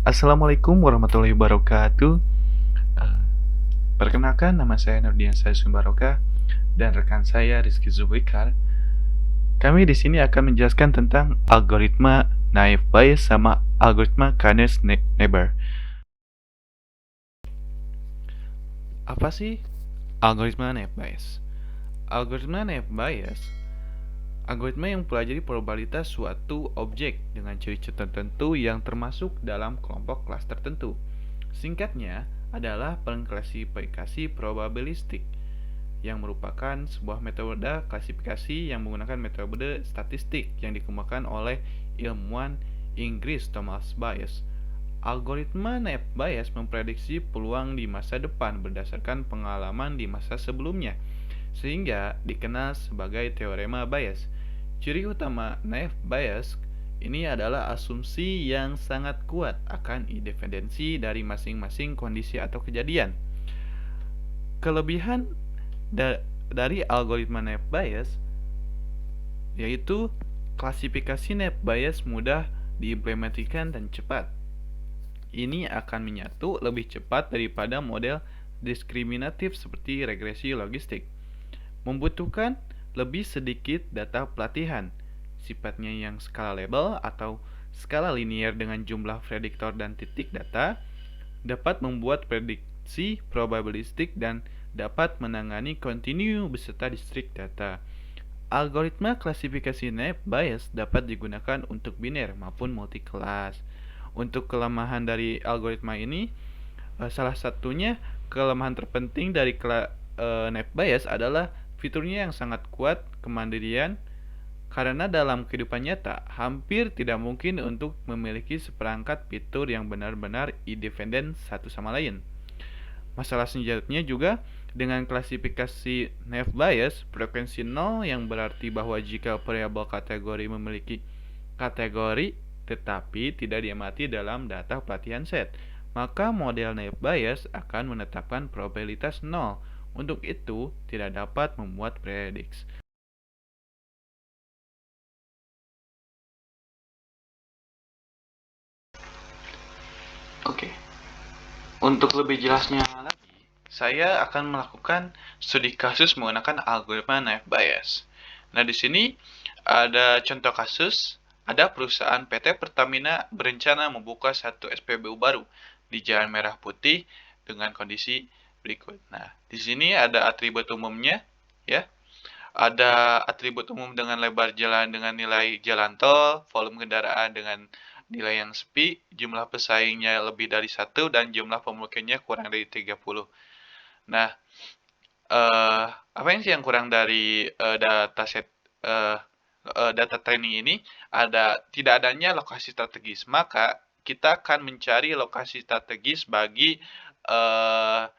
Assalamualaikum warahmatullahi wabarakatuh. Eh, Perkenalkan, nama saya Nurdian Syaisun Baroka dan rekan saya Rizky Zulfikar. Kami di sini akan menjelaskan tentang algoritma naive Bayes sama algoritma Cannes Neighbor. Apa sih algoritma naive Bayes? Algoritma naive Bayes algoritma yang mempelajari probabilitas suatu objek dengan ciri-ciri tertentu yang termasuk dalam kelompok kelas tertentu. Singkatnya adalah pengklasifikasi probabilistik yang merupakan sebuah metode klasifikasi yang menggunakan metode statistik yang dikembangkan oleh ilmuwan Inggris Thomas Bayes. Algoritma naive Bayes memprediksi peluang di masa depan berdasarkan pengalaman di masa sebelumnya, sehingga dikenal sebagai teorema Bayes. Ciri utama naive Bayes ini adalah asumsi yang sangat kuat akan independensi dari masing-masing kondisi atau kejadian. Kelebihan dari algoritma naive Bayes yaitu klasifikasi naive Bayes mudah diimplementasikan dan cepat. Ini akan menyatu lebih cepat daripada model diskriminatif seperti regresi logistik. Membutuhkan lebih sedikit data pelatihan, sifatnya yang skala label atau skala linear dengan jumlah prediktor dan titik data, dapat membuat prediksi probabilistik dan dapat menangani kontinu beserta distrik data. Algoritma klasifikasi naive Bayes dapat digunakan untuk biner maupun multi-kelas. Untuk kelemahan dari algoritma ini, salah satunya kelemahan terpenting dari naive Bayes adalah fiturnya yang sangat kuat kemandirian, karena dalam kehidupan nyata hampir tidak mungkin untuk memiliki seperangkat fitur yang benar-benar independen satu sama lain. Masalah selanjutnya juga dengan klasifikasi naive Bayes, frekuensi 0 yang berarti bahwa jika variabel kategori memiliki kategori tetapi tidak diamati dalam data pelatihan set, maka model naive Bayes akan menetapkan probabilitas 0. Untuk itu, tidak dapat membuat prediksi. Oke, untuk lebih jelasnya lagi, saya akan melakukan studi kasus menggunakan algoritma naive Bayes. Nah, di sini ada contoh kasus. Ada perusahaan PT Pertamina berencana membuka satu SPBU baru di Jalan Merah Putih dengan kondisi berikut. Nah, di sini ada atribut umumnya, ya. Ada atribut umum dengan lebar jalan dengan nilai jalan tol, volume kendaraan dengan nilai yang sepi, jumlah pesaingnya lebih dari 1, dan jumlah pemakainya kurang dari 30. Nah, apa yang sih yang kurang dari dataset data training ini? Tidak adanya lokasi strategis. Maka kita akan mencari lokasi strategis bagi uh,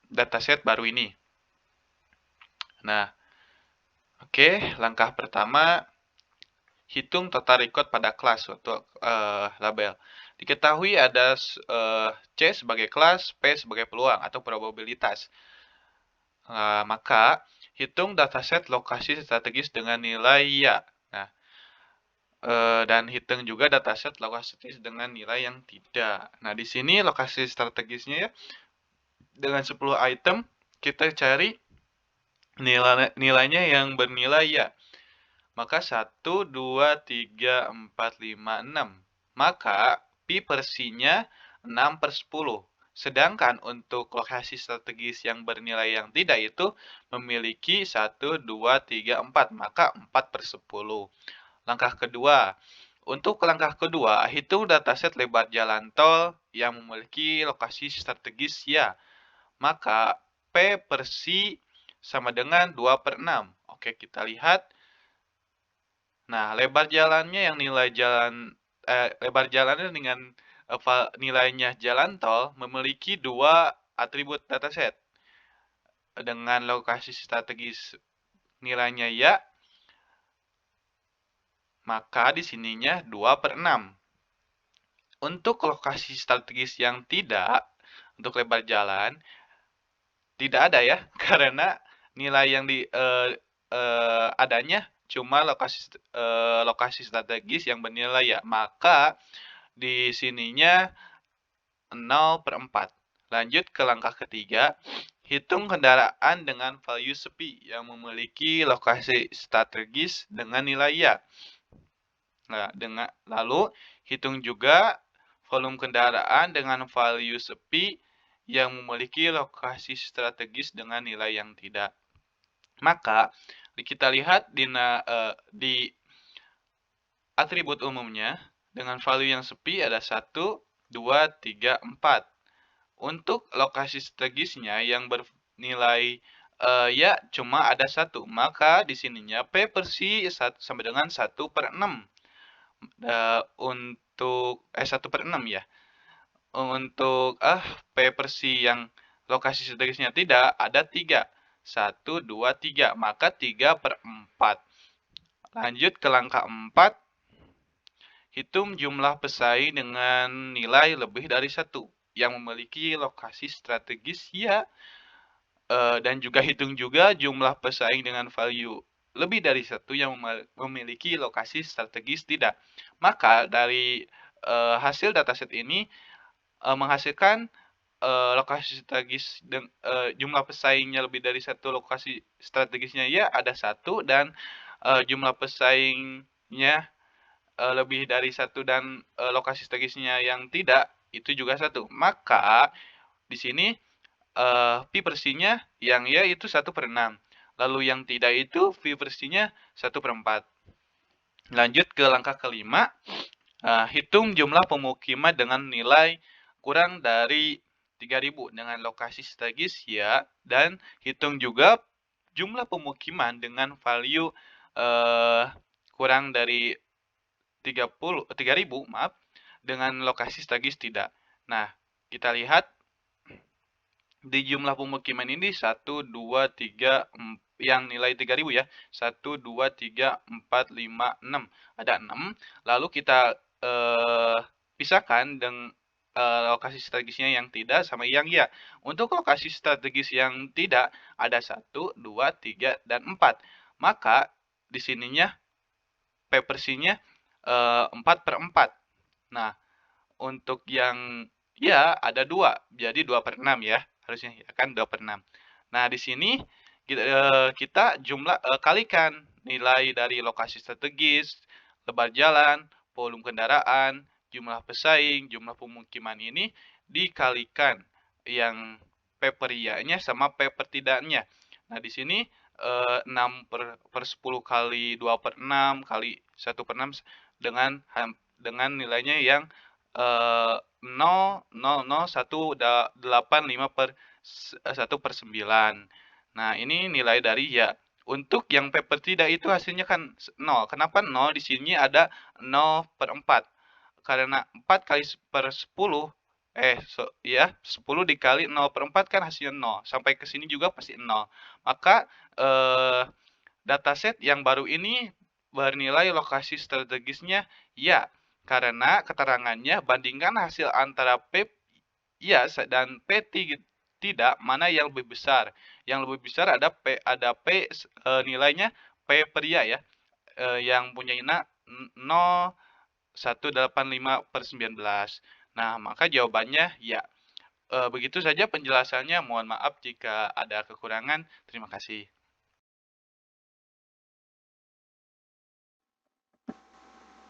dataset baru ini. Nah, oke, langkah pertama, hitung total record pada kelas untuk label. Diketahui ada C sebagai kelas, P sebagai peluang atau probabilitas. Maka, hitung dataset lokasi strategis dengan nilai ya. Nah, dan hitung juga dataset lokasi strategis dengan nilai yang tidak. Nah, di sini lokasi strategisnya ya, dengan 10 item, kita cari nilainya yang bernilai ya. Maka 1, 2, 3, 4, 5, 6. Maka pi persinya 6/10. Sedangkan untuk lokasi strategis yang bernilai yang tidak itu memiliki 1, 2, 3, 4. Maka 4/10. Langkah kedua. Untuk langkah kedua, hitung dataset lebar jalan tol yang memiliki lokasi strategis ya. Maka P persi sama dengan 2/6. Oke, kita lihat. Nah, lebar jalannya dengan nilainya jalan tol memiliki dua atribut dataset. Dengan lokasi strategis nilainya ya, maka di sininya 2/6. Untuk lokasi strategis yang tidak, untuk lebar jalan, tidak ada ya, karena nilai yang adanya cuma lokasi strategis yang bernilai ya. Maka di sininya 0/4. Lanjut ke langkah ketiga, hitung kendaraan dengan value sepi yang memiliki lokasi strategis dengan nilai ya. Nah, lalu hitung juga volume kendaraan dengan value sepi yang memiliki lokasi strategis dengan nilai yang tidak. Maka kita lihat di atribut umumnya dengan value yang sepi ada 1, 2, 3, 4. Untuk lokasi strategisnya yang bernilai ya cuma ada 1, maka di sininya P per C sama dengan 1/6. Untuk 1/6 ya. Untuk P per C yang lokasi strategisnya tidak ada 3. 1, 2, 3. Maka 3/4. Lanjut ke langkah 4. Hitung jumlah pesaing dengan nilai lebih dari 1 yang memiliki lokasi strategis ya. Dan juga hitung juga jumlah pesaing dengan value lebih dari 1 yang memiliki lokasi strategis tidak. Maka dari hasil dataset ini menghasilkan lokasi strategis jumlah pesaingnya lebih dari 1 lokasi strategisnya ya ada 1 dan jumlah pesaingnya lebih dari 1 dan lokasi strategisnya yang tidak itu juga 1. Maka di sini Pi per C-nya yang ya itu 1/6. Lalu yang tidak itu Pi per C-nya 1/4. Lanjut ke langkah kelima. Hitung jumlah pemukiman dengan nilai kurang dari 3.000 dengan lokasi strategis ya. Dan hitung juga jumlah pemukiman dengan value kurang dari 3.000 maaf, dengan lokasi strategis tidak. Nah, kita lihat di jumlah pemukiman ini 1, 2, 3, yang nilai 3.000 ya. 1, 2, 3, 4, 5, 6. Ada 6. Lalu kita pisahkan dengan lokasi strategisnya yang tidak sama yang ya. Untuk lokasi strategis yang tidak ada 1, 2, 3, dan 4. Maka di sininya P per C-nya 4/4. Nah, untuk yang ya ada 2, jadi 2/6 ya. Harusnya ya kan 2/6. Nah, di sini kita kalikan nilai dari lokasi strategis, lebar jalan, volume kendaraan, jumlah pesaing, jumlah pemukiman ini dikalikan yang P per I-nya sama P per tidaknya. Nah, di sini 6/10 kali 2/6 kali 1/6 dengan nilainya yang 0,00185/1/9. Nah, ini nilai dari ya. Untuk yang P per tidak itu hasilnya kan 0. Kenapa 0? Di sini ada 0/4. Karena 4 kali per 10, 10 dikali 0/4 kan hasilnya 0. Sampai ke sini juga pasti 0. Maka dataset yang baru ini bernilai lokasi strategisnya ya. Karena keterangannya bandingkan hasil antara P ya dan P tidak, mana yang lebih besar. Yang lebih besar ada P nilainya P per ya. Yang punya 0,185/19. Nah, maka jawabannya ya. Begitu saja penjelasannya. Mohon maaf jika ada kekurangan. Terima kasih.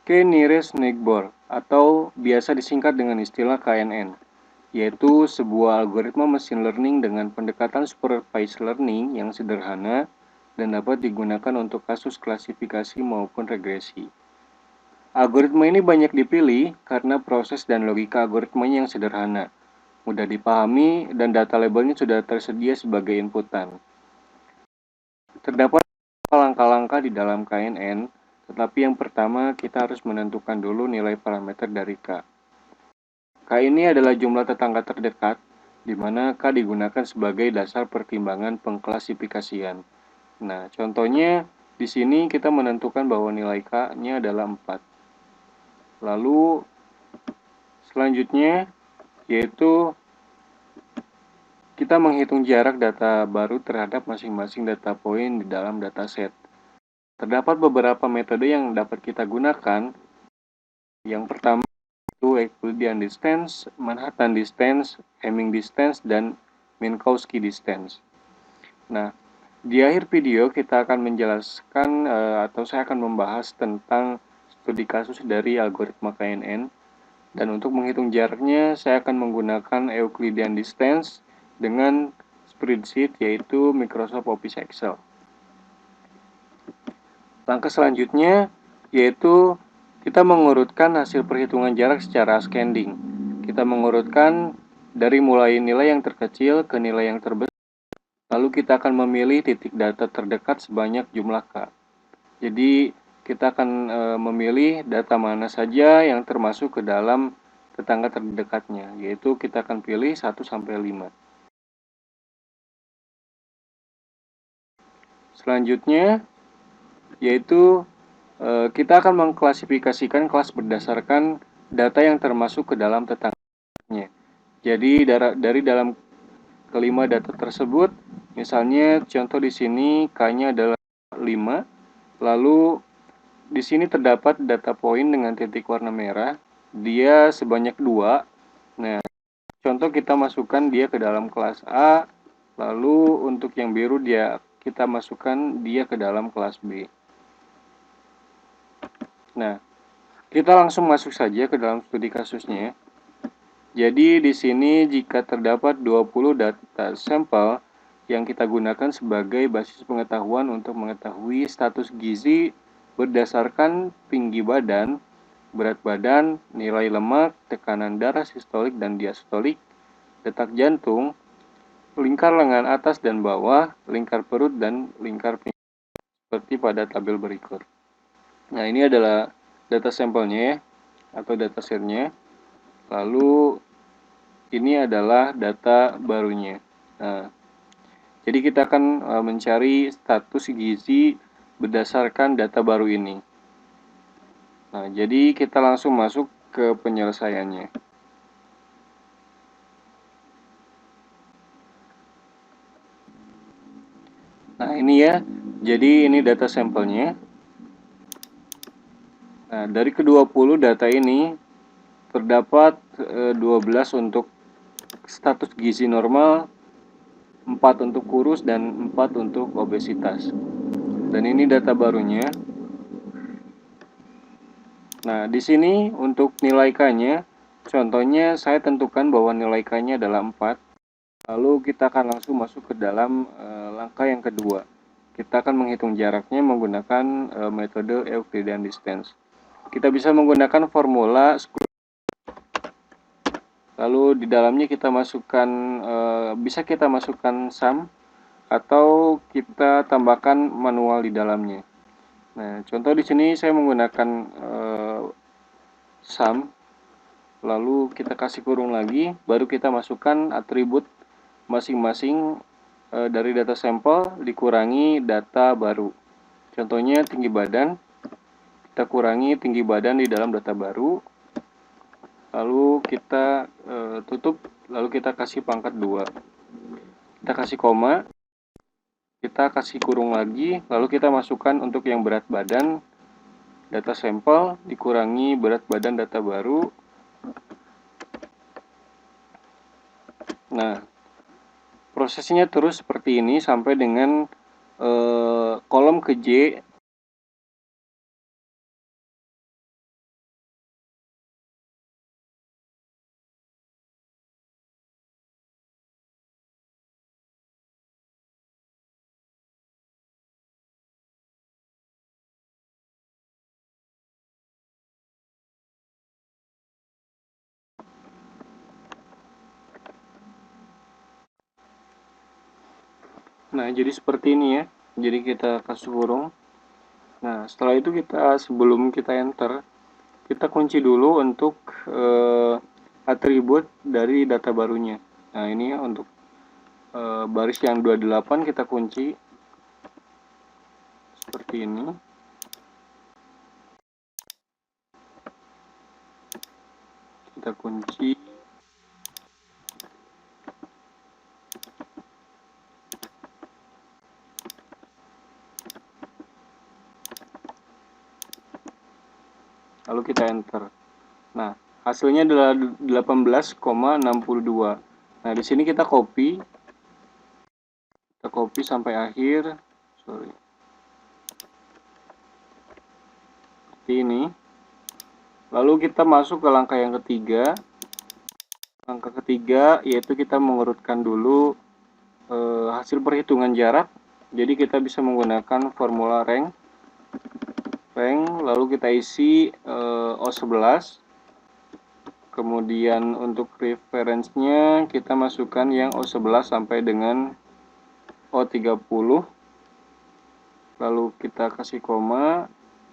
K-nearest neighbor atau biasa disingkat dengan istilah KNN, yaitu sebuah algoritma mesin learning dengan pendekatan supervised learning yang sederhana dan dapat digunakan untuk kasus klasifikasi maupun regresi. Algoritma ini banyak dipilih karena proses dan logika algoritmanya yang sederhana, mudah dipahami, dan data labelnya sudah tersedia sebagai inputan. Terdapat langkah-langkah di dalam KNN, tetapi yang pertama kita harus menentukan dulu nilai parameter dari K. K ini adalah jumlah tetangga terdekat, di mana K digunakan sebagai dasar pertimbangan pengklasifikasian. Nah, contohnya di sini kita menentukan bahwa nilai K-nya adalah 4. Lalu selanjutnya yaitu kita menghitung jarak data baru terhadap masing-masing data point di dalam dataset. Terdapat beberapa metode yang dapat kita gunakan. Yang pertama itu Euclidean distance, Manhattan distance, Hamming distance, dan Minkowski distance. Nah, di akhir video kita akan menjelaskan atau saya akan membahas tentang studi kasus dari algoritma KNN. Dan untuk menghitung jaraknya, saya akan menggunakan Euclidean distance dengan spreadsheet yaitu Microsoft Office Excel. Langkah selanjutnya yaitu kita mengurutkan hasil perhitungan jarak secara ascending. Kita mengurutkan dari mulai nilai yang terkecil ke nilai yang terbesar. Lalu kita akan memilih titik data terdekat sebanyak jumlah K. Jadi kita akan memilih data mana saja yang termasuk ke dalam tetangga terdekatnya, yaitu kita akan pilih 1 sampai 5. Selanjutnya yaitu kita akan mengklasifikasikan kelas berdasarkan data yang termasuk ke dalam tetangganya. Jadi dari dalam kelima data tersebut, misalnya contoh di sini K-nya adalah 5, lalu di sini terdapat data poin dengan titik warna merah, dia sebanyak 2. Nah, contoh kita masukkan dia ke dalam kelas A, lalu untuk yang biru kita masukkan dia ke dalam kelas B. Nah, kita langsung masuk saja ke dalam studi kasusnya. Jadi di sini jika terdapat 20 data sampel yang kita gunakan sebagai basis pengetahuan untuk mengetahui status gizi berdasarkan tinggi badan, berat badan, nilai lemak, tekanan darah sistolik dan diastolik, detak jantung, lingkar lengan atas dan bawah, lingkar perut dan lingkar pinggang seperti pada tabel berikut. Nah, ini adalah data sampelnya ya, atau data setnya. Lalu ini adalah data barunya. Nah, jadi kita akan mencari status gizi berdasarkan data baru ini. Nah, jadi kita langsung masuk ke penyelesaiannya. Nah, ini ya. Jadi ini data sampelnya. Nah, dari ke-20 data ini terdapat 12 untuk status gizi normal, 4 untuk kurus, dan 4 untuk obesitas. Dan ini data barunya. Nah, di sini untuk nilai K-nya, contohnya saya tentukan bahwa nilai K-nya adalah 4. Lalu kita akan langsung masuk ke dalam langkah yang kedua. Kita akan menghitung jaraknya menggunakan metode Euclidean distance. Kita bisa menggunakan formula lalu di dalamnya kita masukkan bisa kita masukkan sum atau kita tambahkan manual di dalamnya. Nah, contoh di sini saya menggunakan sum, lalu kita kasih kurung lagi, baru kita masukkan atribut masing-masing dari data sampel dikurangi data baru. Contohnya tinggi badan, kita kurangi tinggi badan di dalam data baru, lalu kita tutup, lalu kita kasih pangkat 2. Kita kasih koma, kita kasih kurung lagi, lalu kita masukkan untuk yang berat badan, data sampel dikurangi berat badan data baru. Nah, prosesnya terus seperti ini sampai dengan kolom ke J. Nah, jadi seperti ini ya. Jadi kita kasih kurung. Nah, setelah itu sebelum kita enter, kita kunci dulu untuk atribut dari data barunya. Nah, ini ya untuk baris yang 28 kita kunci seperti ini. Kita kunci. Nah, hasilnya adalah 18,62. Nah, di sini kita copy sampai akhir. Sorry. Seperti ini. Lalu kita masuk ke langkah yang ketiga. Langkah ketiga yaitu kita mengurutkan dulu hasil perhitungan jarak. Jadi kita bisa menggunakan formula rank, lalu kita isi O11. Kemudian untuk reference-nya kita masukkan yang O11 sampai dengan O30. Lalu kita kasih koma,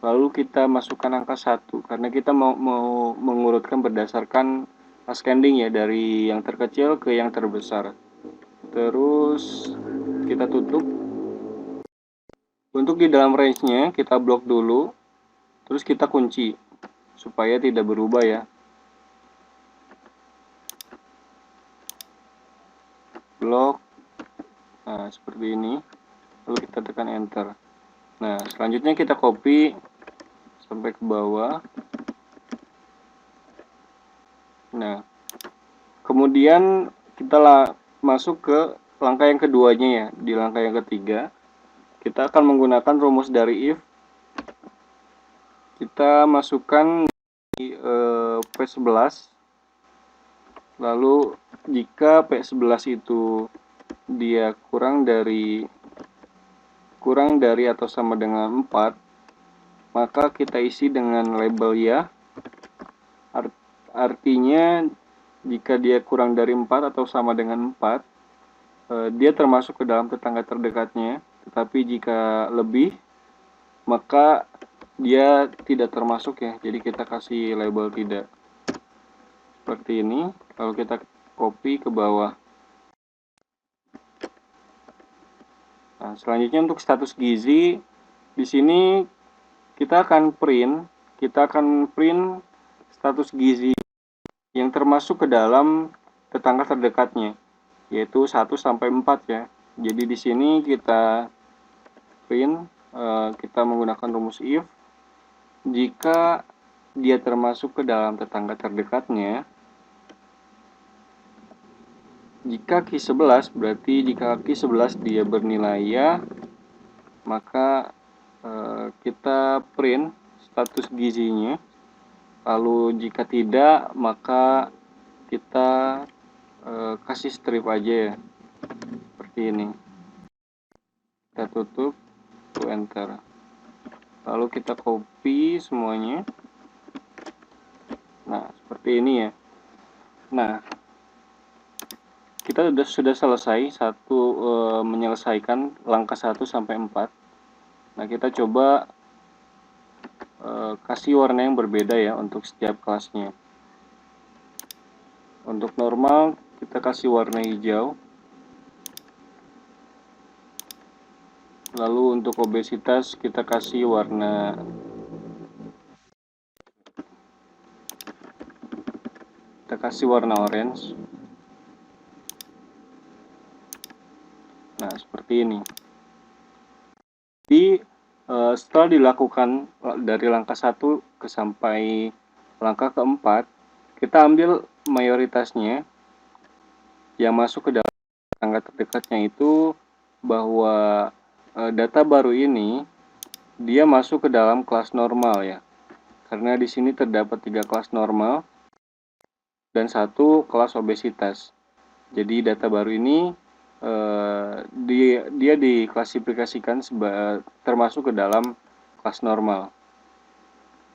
lalu kita masukkan angka 1 karena kita mau mengurutkan berdasarkan ascending ya, dari yang terkecil ke yang terbesar. Terus kita tutup. Untuk di dalam range-nya kita blok dulu, terus kita kunci supaya tidak berubah ya. Blok. Nah, seperti ini. Lalu kita tekan enter. Nah, selanjutnya kita copy sampai ke bawah. Nah, kemudian kita masuk ke langkah yang keduanya ya. Di langkah yang ketiga, kita akan menggunakan rumus dari if. Kita masukkan di P11. Lalu jika P11 itu dia kurang dari atau sama dengan 4, maka kita isi dengan label ya. Artinya jika dia kurang dari 4 atau sama dengan 4, dia termasuk ke dalam tetangga terdekatnya. Tetapi jika lebih, maka dia tidak termasuk ya. Jadi kita kasih label tidak. Seperti ini. Lalu kita copy ke bawah. Nah, selanjutnya untuk status gizi, di sini kita akan print status gizi yang termasuk ke dalam tetangga terdekatnya, yaitu 1 sampai 4 ya. Jadi di sini kita print, kita menggunakan rumus if. Jika dia termasuk ke dalam tetangga terdekatnya, jika Q11 berarti jika Q11 dia bernilai ya, maka kita print status gizinya. Lalu jika tidak, maka kita kasih strip aja ya, seperti ini. Kita tutup, enter. Lalu kita copy semuanya. Nah, seperti ini ya. Nah, kita sudah selesai menyelesaikan langkah 1 sampai 4. Nah, kita coba kasih warna yang berbeda ya untuk setiap kelasnya. Untuk normal kita kasih warna hijau. Lalu untuk obesitas kita kasih warna orange. Nah, seperti ini. Jadi setelah dilakukan dari langkah 1 ke sampai langkah keempat, kita ambil mayoritasnya yang masuk ke dalam tetangga terdekatnya itu, bahwa data baru ini dia masuk ke dalam kelas normal ya. Karena di sini terdapat 3 kelas normal dan 1 kelas obesitas. Jadi data baru ini dia diklasifikasikan termasuk ke dalam kelas normal.